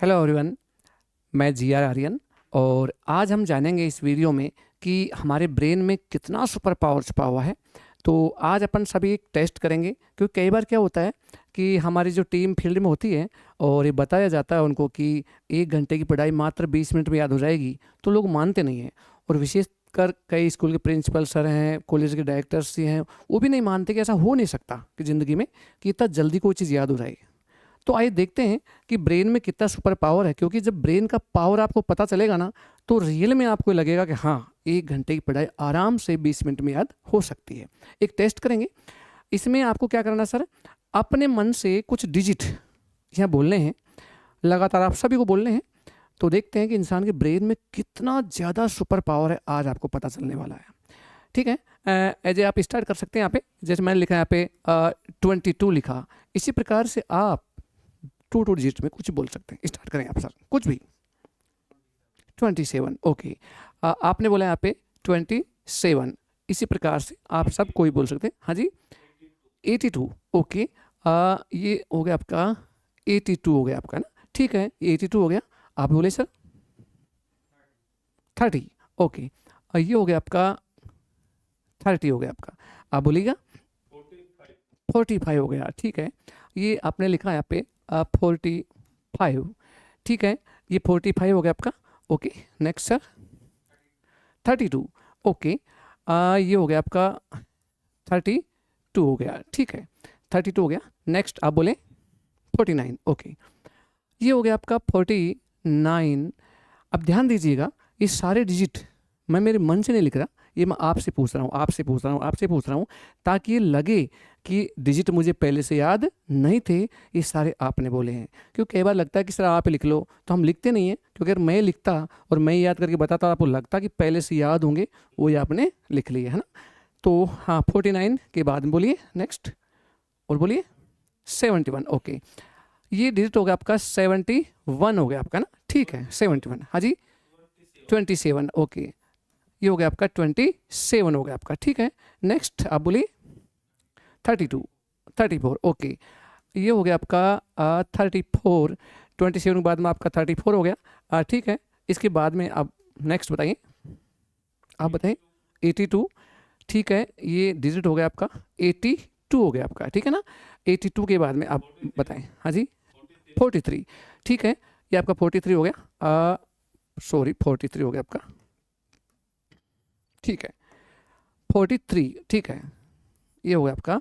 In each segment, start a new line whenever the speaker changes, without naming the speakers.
Hello everyone, मैं जी are Aryan. और आज हम जानेंगे इस वीडियो में कि हमारे ब्रेन में कितना सुपर पावर छुपा हुआ है। तो आज अपन सभी एक टेस्ट करेंगे, क्योंकि कई बार क्या होता है कि हमारी जो टीम फील्ड में होती है और ये बताया जाता है उनको कि 1 घंटे की पढ़ाई मात्र 20 मिनट में याद हो जाएगी, तो लोग मानते नहीं हैं। और विशेषकर कई स्कूल के प्रिंसिपल सर हैं, कॉलेज के डायरेक्टर्स ही हैं, वो भी नहीं मानते कि ऐसा हो नहीं सकता कि ज़िंदगी में कि इतना जल्दी कोई चीज़ याद हो जाएगी। तो आइए देखते हैं कि ब्रेन में कितना सुपर पावर है, क्योंकि जब ब्रेन का पावर आपको पता चलेगा ना, तो रियल में आपको लगेगा कि हाँ, 1 घंटे की पढ़ाई आराम से 20 मिनट में याद हो सकती है। एक टेस्ट करेंगे। इसमें आपको क्या करना सर, अपने मन से कुछ डिजिट यहाँ बोलने हैं, लगातार आप सभी को बोलने हैं। तो देखते हैं कि इंसान के ब्रेन में कितना ज़्यादा सुपर पावर है, आज आपको पता चलने वाला है। ठीक है, एज आप स्टार्ट कर सकते हैं। यहाँ पे जैसे मैंने लिखा है, यहाँ पे 22 लिखा, इसी प्रकार से आप 2 डिजिट में कुछ बोल सकते हैं। स्टार्ट करें आप सर, कुछ भी। 27, ओके। आपने बोला यहाँ पे 27, इसी प्रकार से आप सब कोई बोल सकते हैं। हाँ जी, 82, ओके। ये हो गया आपका 82 हो गया आपका ना, ठीक है, ये 82 हो गया। आप बोले सर 30, ओके। ये हो गया आपका 30 हो गया आपका, आप बोलिएगा 45 हो गया, ठीक है। ये आपने लिखा है यहाँ पे 45, ठीक है, ये 45 हो गया आपका, ओके। Next sir 32, okay. ये हो गया आपका 32 हो गया, ठीक है, 32 हो गया। नेक्स्ट आप बोले 49, ओके। ये हो गया आपका 49। अब ध्यान दीजिएगा, ये सारे डिजिट मैं मेरे मन से नहीं लिख रहा, ये मैं आपसे पूछ रहा हूँ, आपसे पूछ रहा हूँ, आपसे पूछ रहा हूँ, ताकि ये लगे कि डिजिट मुझे पहले से याद नहीं थे, ये सारे आपने बोले हैं। क्योंकि कई बार लगता है कि सर आप लिख लो, तो हम लिखते नहीं हैं। क्योंकि अगर मैं लिखता और मैं याद करके बताता, आपको लगता कि पहले से याद होंगे, वो ये आपने लिख लिए, है ना। तो हाँ, 49 के बाद में बोलिए नेक्स्ट, और बोलिए 71, ओके। ये डिजिट हो गया आपका 71 हो गया आपका ना, ठीक है, 71। हाँ जी, 27, ओके। ये हो गया आपका 27 हो गया आपका, ठीक है। नेक्स्ट आप बोलिए 32, 34, ओके। ये हो गया आपका 34। 27 के बाद में आपका 34 हो गया, ठीक है। इसके बाद में आप नेक्स्ट बताइए, आप बताइए 82, ठीक है। ये डिजिट हो गया आपका 82 हो गया आपका, ठीक है ना। 82 के बाद में आप बताएं। हाँ जी, 43, ठीक है, ये आपका 43 हो गया, सॉरी 43 हो गया आपका, ठीक है, 43, ठीक है। ये हो गया आपका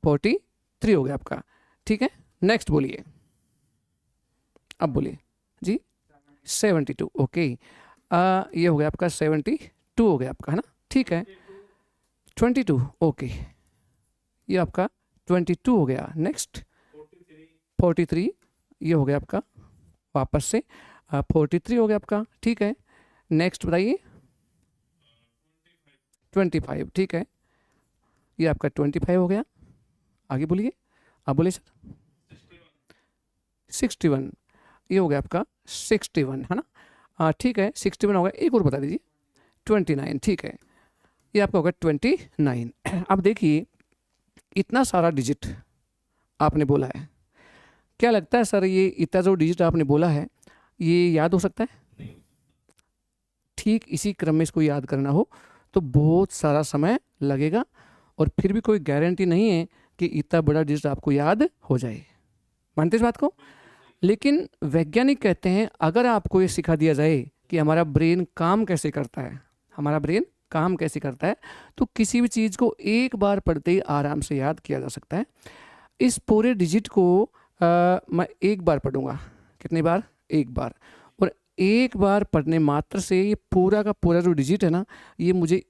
43 हो गया आपका, ठीक है। नेक्स्ट बोलिए, अब बोलिए जी 72, ओके। ये हो गया आपका 72 हो गया आपका, है ना, ठीक है। 22, ओके, ये आपका 22 हो गया। नेक्स्ट 43, ये हो गया आपका वापस से 43 हो गया आपका, ठीक है। नेक्स्ट बताइए 25, ठीक है, ये आपका 25 हो गया। आगे बोलिए, आप बोलिए सर 61, ये हो गया आपका 61, है ना, ठीक है, 61 हो गया। एक और बता दीजिए 29, ठीक है, ये आपका होगा 29। अब देखिए, इतना सारा डिजिट आपने बोला है, क्या लगता है सर ये इतना जो डिजिट आपने बोला है, ये याद हो सकता है? ठीक इसी क्रम में इसको याद करना हो तो बहुत सारा समय लगेगा, और फिर भी कोई गारंटी नहीं है कि इतना बड़ा डिजिट आपको याद हो जाए। मानते इस बात को? लेकिन वैज्ञानिक कहते हैं, अगर आपको ये सिखा दिया जाए कि हमारा ब्रेन काम कैसे करता है, हमारा ब्रेन काम कैसे करता है, तो किसी भी चीज़ को एक बार पढ़ते ही आराम से याद किया जा सकता है। इस पूरे डिजिट को मैं एक बार पढ़ूंगा। कितनी बार? एक बार। और एक बार पढ़ने मात्र से ये पूरा का पूरा जो डिजिट है ना, ये मुझे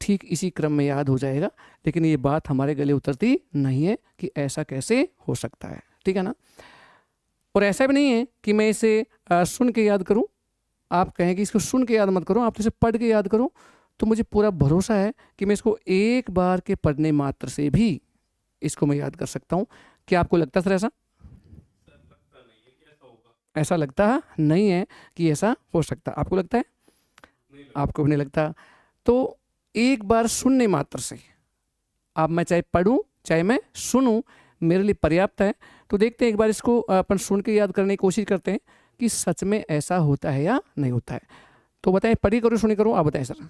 ठीक इसी क्रम में याद हो जाएगा। लेकिन ये बात हमारे गले उतरती नहीं है कि ऐसा कैसे हो सकता है, ठीक है ना। और ऐसा भी नहीं है कि मैं इसे सुन के याद करूं। आप कहें कि इसको सुन के याद मत करो, आप इसे पढ़ के याद करो, तो मुझे पूरा भरोसा है कि मैं इसको एक बार के पढ़ने मात्र से भी इसको मैं याद कर सकता हूँ। क्या आपको लगता है सर ऐसा? ऐसा लगता नहीं है कि ऐसा हो सकता। आपको लगता है? आपको भी नहीं लगता। तो एक बार सुनने मात्र से, अब मैं चाहे पढ़ूं चाहे मैं सुनूं, मेरे लिए पर्याप्त है। तो देखते हैं, एक बार इसको अपन सुन के याद करने की कोशिश करते हैं कि सच में ऐसा होता है या नहीं होता है। तो बताएं, पढ़ी करूँ सुनी करूँ, आप बताएं सर।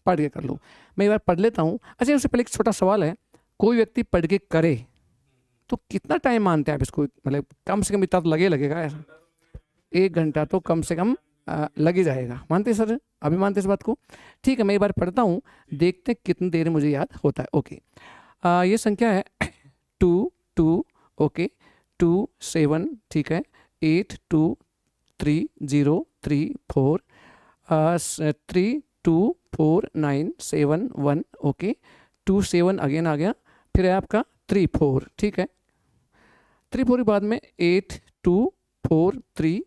पढ़ के कर लूँ, मैं एक बार पढ़ लेता हूँ। अच्छा, उससे पहले एक छोटा सवाल है, कोई व्यक्ति पढ़ के करे तो कितना टाइम मानते हैं आप इसको, मतलब कम से कम इतना तो लगेगा ऐसा? 1 घंटा तो कम से कम लग ही जाएगा, मानते हैं सर? अभी मानते हैं इस बात को? ठीक है, मैं एक बार पढ़ता हूँ, देखते हैं कितनी देर मुझे याद होता है। ओके, ये संख्या है 2 2, ओके, 2 7, ठीक है, 8 2 3 0 3 4 3 2 4 9 7 1, ओके, 2 7 अगेन आ गया, फिर है आपका 3 4, ठीक है, 3 4 के बाद में 8 2 4 3,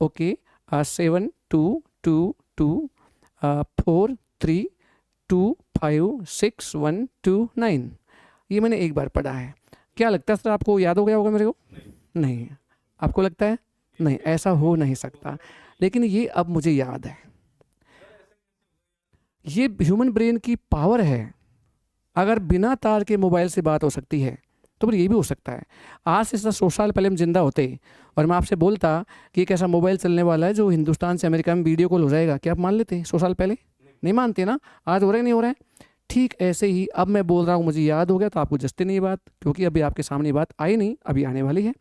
ओके, 7 2 2 2 4 3 2 5 6 1 2 9। ये मैंने एक बार पढ़ा है। क्या लगता है सर, आपको याद हो गया होगा मेरे को? नहीं, आपको लगता है नहीं, ऐसा हो नहीं सकता, लेकिन ये अब मुझे याद है। ये ह्यूमन ब्रेन की पावर है। अगर बिना तार के मोबाइल से बात हो सकती है तो फिर ये भी हो सकता है। आज से 100 साल पहले हम जिंदा होते और मैं आपसे बोलता कि एक ऐसा मोबाइल चलने वाला है जो हिंदुस्तान से अमेरिका में वीडियो कॉल हो जाएगा, क्या आप मान लेते 100 साल पहले? नहीं मानते ना। आज हो रहा है नहीं हो रहा है? ठीक ऐसे ही अब मैं बोल रहा हूँ, मुझे याद हो गया, तो आपको जस्ते नहीं बात, क्योंकि अभी आपके सामने बात आई नहीं, अभी आने वाली है।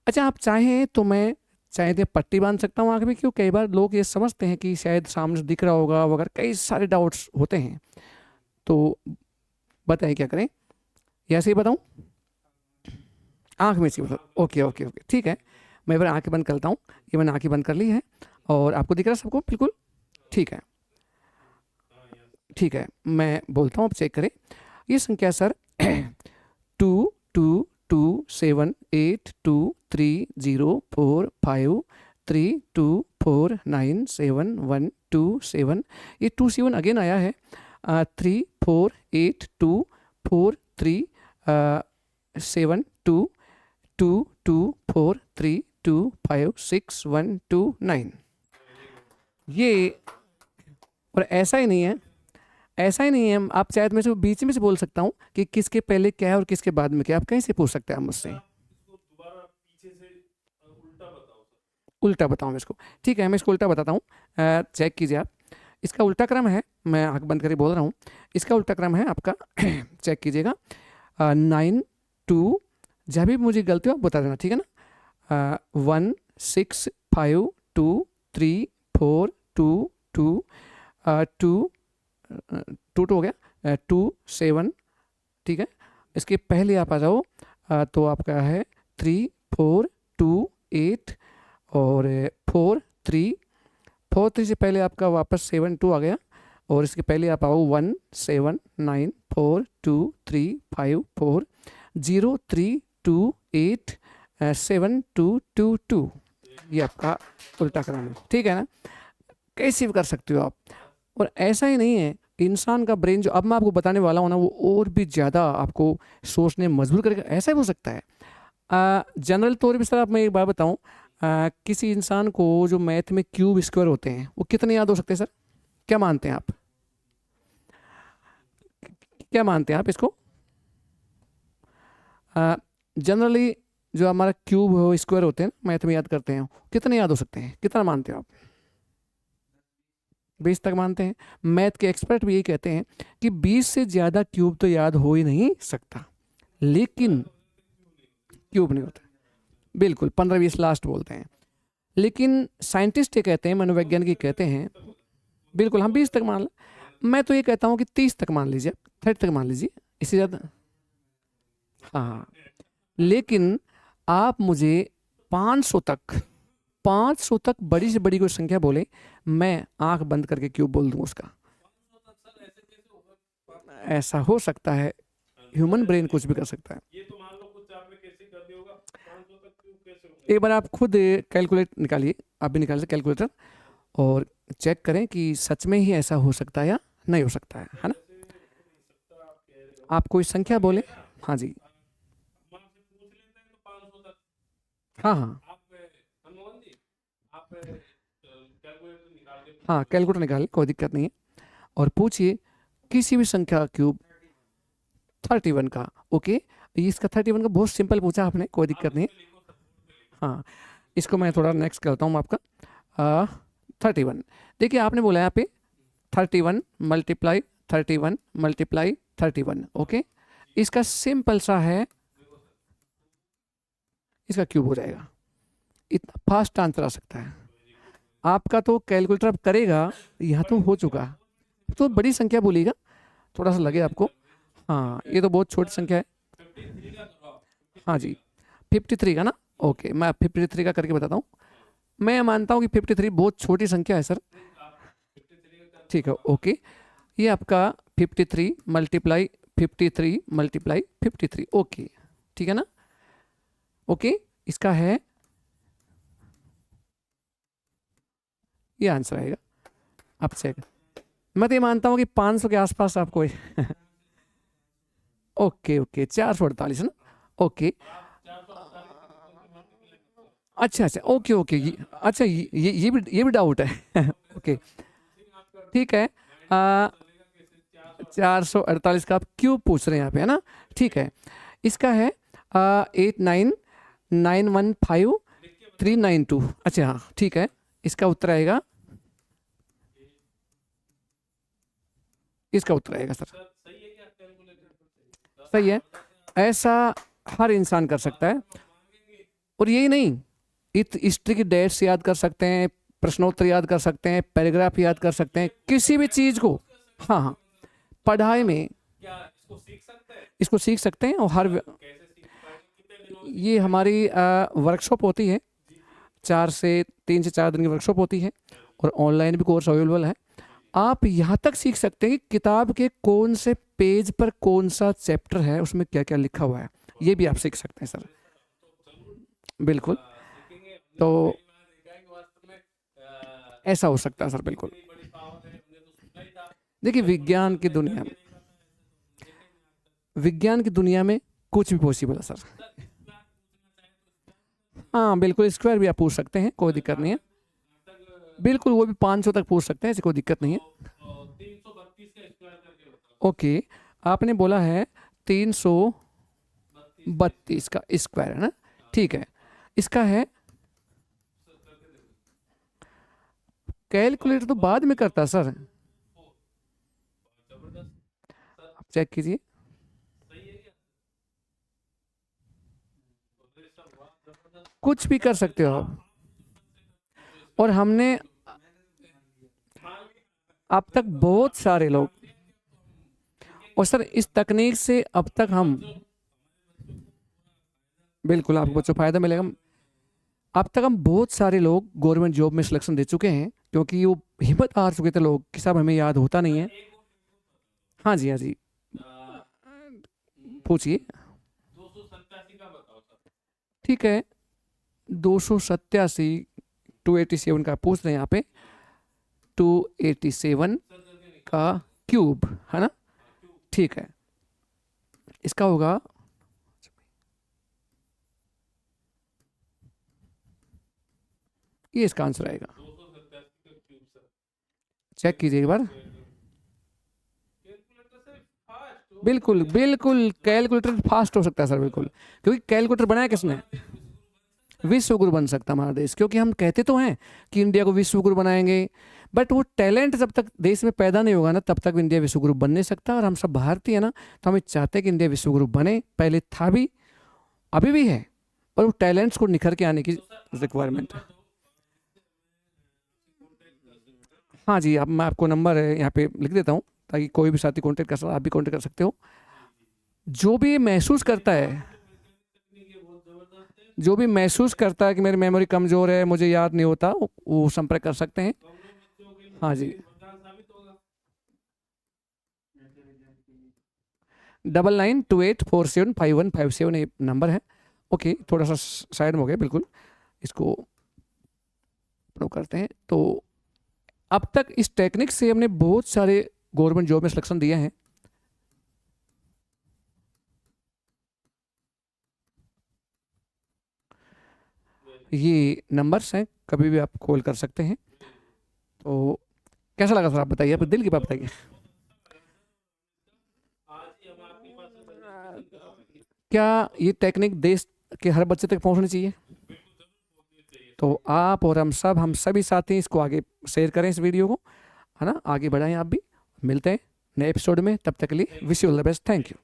अच्छा, आप चाहें तो मैं चाहे तो पट्टी बांध सकता हूँ आँख में, क्यों कई बार लोग ये समझते हैं कि शायद सामने दिख रहा होगा वगैरह, कई सारे डाउट्स होते हैं। तो बताइए क्या करें, या ऐसे ही बताऊँ? आँख में से बताओ। ओके ओके ओके, ठीक है, मैं एक बार आँखें बंद करता हूँ। ये मैंने आँखें बंद कर ली है और आपको दिख रहा है सबको बिल्कुल? ठीक है, ठीक है, मैं बोलता हूँ, आप चेक करें। ये संख्या सर 2 2 2 7 8 2 3 0 4 5 3 2 4 9 7 1 2 7, ये 2 7 अगेन आया है। 3 4 8 2 4 3 7 2 2 2 4 3 2 5 6 1 2 9। ये और ऐसा ही नहीं है, ऐसा ही नहीं है, आप शायद मैं से बीच में से बोल सकता हूँ कि किसके पहले क्या है और किसके बाद में क्या, आप कहीं से पूछ सकते हैं आप मुझसे। उल्टा बताऊँ मैं इसको? ठीक है, मैं इसको उल्टा बताता हूँ, चेक कीजिए आप। इसका उल्टा क्रम है, मैं आँख बंद करके बोल रहा हूँ, इसका उल्टा क्रम है आपका चेक कीजिएगा। 9 2, जब भी मुझे गलती हो आप बता देना, ठीक है ना? 1 6 5 2 3 4 2 2 2 2 तो हो गया, 2 7, ठीक है। इसके पहले आप आ जाओ, तो आपका है 3 4 2 8 और 4 3 4 3 से पहले आपका वापस 7 2 आ गया, और इसके पहले आप आओ 1 7 9 4 2 3 5 4 0 3 2 8 7 2 2 2। ये आपका उल्टा क्रम है, ठीक है ना? कैसे भी कर सकते हो आप। और ऐसा ही नहीं है, इंसान का ब्रेन जो अब मैं आपको बताने वाला हूँ ना, वो और भी ज़्यादा आपको सोचने मजबूर करेगा, ऐसा भी हो सकता है। जनरल तौर पर सर आप मैं एक बात बताऊँ, किसी इंसान को जो मैथ में क्यूब स्क्वायर होते हैं वो कितने याद हो सकते हैं सर? क्या मानते हैं आप? क्या मानते हैं आप इसको? जनरली जो हमारा क्यूब हो स्क्वायर होते हैं मैथ में याद करते हैं, कितने याद हो सकते हैं? कितना मानते हो आप? 20 तक मानते हैं। मैथ के एक्सपर्ट भी यही कहते हैं कि 20 से ज़्यादा क्यूब तो याद हो ही नहीं सकता, लेकिन क्यूब नहीं होता, बिल्कुल 15-20 लास्ट बोलते हैं। लेकिन साइंटिस्ट ये कहते हैं, मनोवैज्ञानिक कहते हैं, बिल्कुल हम 20 तक मान लें। मैं तो ये कहता हूँ कि 30 तक मान लीजिए, 30 तक मान लीजिए, इससे ज़्यादा। हाँ, लेकिन आप मुझे 500 तक बड़ी से बड़ी कोई संख्या बोले, मैं आंख बंद करके क्यूब बोल दूं उसका। ऐसा हो सकता है, ह्यूमन ब्रेन कुछ भी कर सकता है। एक बार आप खुद कैलकुलेट निकालिए, आप भी निकालिए कैलकुलेटर, और चेक करें कि सच में ही ऐसा हो सकता है या नहीं हो सकता है ना? आप कोई संख्या बोले। हाँ जी, हाँ हाँ हाँ, कैलकुलेटर निकालिए, कोई दिक्कत नहीं है, और पूछिए किसी भी संख्या का क्यूब 31 का। ओके, इसका 31 का बहुत सिंपल पूछा आपने, कोई दिक्कत नहीं। हाँ, इसको मैं थोड़ा नेक्स्ट करता हूँ आपका 31। देखिए आपने बोला यहाँ पे 31 मल्टीप्लाई 31 मल्टीप्लाई 31, ओके। इसका सिंपल सा है, इसका क्यूब हो जाएगा। इतना फास्ट आंसर आ सकता है आपका, तो कैलकुलेटर अब करेगा, यहाँ तो हो चुका। तो बड़ी संख्या बोलिएगा, थोड़ा सा लगे आपको। हाँ ये तो बहुत छोटी संख्या है। हाँ जी 53 का ना, ओके मैं 53 का करके बताता हूँ। मैं मानता हूँ कि 53 बहुत छोटी संख्या है सर। ठीक है ओके, ये आपका 53 मल्टीप्लाई 53 मल्टीप्लाई 53, ओके ठीक है ना, ओके। इसका है, ये आंसर आएगा। आप चेक, मैं तो ये मानता हूँ कि 500 के आसपास आपको ओके ओके 448 ना, ओके। अच्छा अच्छा ओके ओके, अच्छा ये भी डाउट है ओके ठीक है। 448 का आप क्यों पूछ रहे हैं यहाँ पे, है ना, ठीक है। इसका है 89915392, अच्छा हाँ ठीक है। इसका उत्तर आएगा, इसका उत्तर आएगा सर, सही है। ऐसा हर इंसान कर सकता है, और यही नहीं, हिस्ट्री की डेट्स याद कर सकते हैं, प्रश्नोत्तर याद कर सकते हैं, पैराग्राफ याद कर सकते हैं, किसी भी चीज़ को। हाँ हाँ पढ़ाई में इसको सीख सकते हैं, और हर ये हमारी वर्कशॉप होती है, 3 से 4 दिन की वर्कशॉप होती है, और ऑनलाइन भी कोर्स अवेलेबल है। आप यहाँ तक सीख सकते हैं कि किताब के कौन से पेज पर कौन सा चैप्टर है, उसमें क्या क्या लिखा हुआ है, ये भी आप सीख सकते हैं सर, बिल्कुल। तो ऐसा हो सकता है सर, बिल्कुल। देखिए विज्ञान की दुनिया में कुछ भी पॉसिबल है सर। हाँ बिल्कुल, स्क्वायर भी आप पूछ सकते हैं, कोई दिक्कत नहीं है, बिल्कुल वो भी 500 तक पूछ सकते हैं, ऐसी कोई दिक्कत नहीं है। ओके आपने बोला है 332 का स्क्वायर, है ना, ठीक है। इसका है, कैलकुलेटर तो बाद में करता है सर, आप चेक कीजिए। कुछ भी कर सकते हो आप, और हमने अब तक बहुत सारे लोग, और सर इस तकनीक से अब तक हम, बिल्कुल आपको बच्चों फायदा मिलेगा। अब तक हम बहुत सारे लोग गवर्नमेंट जॉब में सिलेक्शन दे चुके हैं, क्योंकि वो हिम्मत हार चुके थे लोग कि साहब हमें याद होता नहीं है। हाँ जी हाँ जी, पूछिए। ठीक है 287, 287 का पूछ रहे हैं यहाँ पे, 287 का क्यूब, है ना, ठीक है। इसका होगा, ये इसका आंसर आएगा, चेक कीजिए एक बार। बिल्कुल बिल्कुल कैलकुलेटर फास्ट हो सकता है सर, बिल्कुल, क्योंकि कैलकुलेटर बनाया किसने, विश्व गुरु बन सकता हमारा देश, क्योंकि हम कहते तो हैं कि इंडिया को विश्व गुरु बनाएंगे, बट वो टैलेंट जब तक देश में पैदा नहीं होगा ना, तब तक इंडिया विश्व गुरु बन नहीं सकता। और हम सब भारतीय है ना, तो हम चाहते हैं कि इंडिया विश्व गुरु बने, पहले था भी, अभी भी है, और वो टैलेंट्स को निखर के आने की रिक्वायरमेंट है। हाँ जी, अब मैं आपको नंबर यहाँ पे लिख देता हूँ, ताकि कोई भी साथी कांटेक्ट कर सकता, आप भी कांटेक्ट कर सकते हो। जो भी महसूस करता है, जो भी महसूस करता है कि मेरी मेमोरी कमज़ोर है, मुझे याद नहीं होता, वो संपर्क कर सकते हैं। हाँ जी 9928475157 ये नंबर है, ओके। थोड़ा सा साइड में हो गया, बिल्कुल इसको अपलोड करते हैं। तो अब तक इस टेक्निक से हमने बहुत सारे गवर्नमेंट जॉब में सिलेक्शन दिए हैं। ये नंबर्स हैं, कभी भी आप कॉल कर सकते हैं। तो कैसा लगा सर, आप बताइए, आप दिल की बात बताइए। क्या ये टेक्निक देश के हर बच्चे तक पहुंचनी चाहिए? तो आप और हम सभी साथी इसको आगे शेयर करें इस वीडियो को, है ना, आगे बढ़ाएं आप भी। मिलते हैं नए एपिसोड में, तब तक के लिए wish you all the best, thank you.